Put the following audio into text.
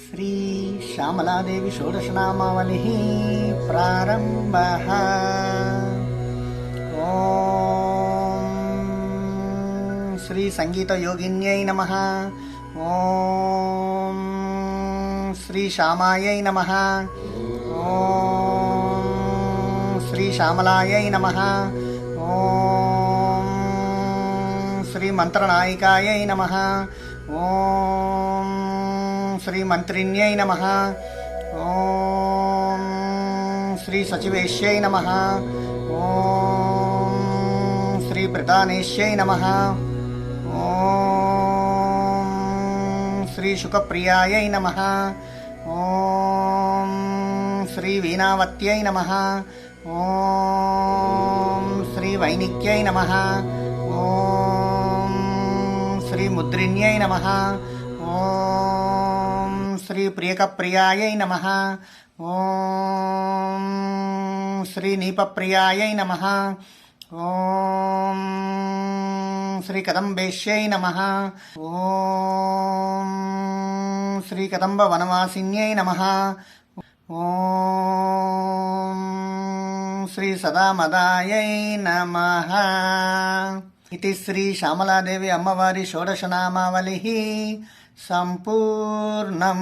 శ్రీ శ్యామలాదేవి షోడశనామావళి ప్రారంభః. ఓం శ్రీ సంగీత యోగిన్యై నమః. ఓం శ్రీ శ్యామాయై నమః. ఓం శ్రీ శ్యామలాయై నమః. ఓం శ్రీ మంత్రనాయికాయై నమః. ఓం శ్రీ మంత్రిణ్యై నమః. ఓం శ్రీ సచివేశ్యై నమః. ఓం శ్రీ ప్రధానేశ్యై నమః. ఓం శ్రీ శుకప్రియాయై నమః. ఓం శ్రీ వీణావత్యై నమః. ఓం శ్రీ వైనిక్యై నమః. ఓం శ్రీ ముద్రిణ్యై నమః. ఓం శ్రీ ప్రియకప్రియాయై నమః. ఓం శ్రీ నీపప్రియాయై నమః. ఓం శ్రీ కదంబేశ్యై నమః. ఓం శ్రీ కదంబ వనవాసిన్యై నమః. ఓం శ్రీ సదామదాయై నమః. ఇది శ్రీ శ్యామలాదేవి అమ్మవారి షోడశనామావళి సంపూర్ణం.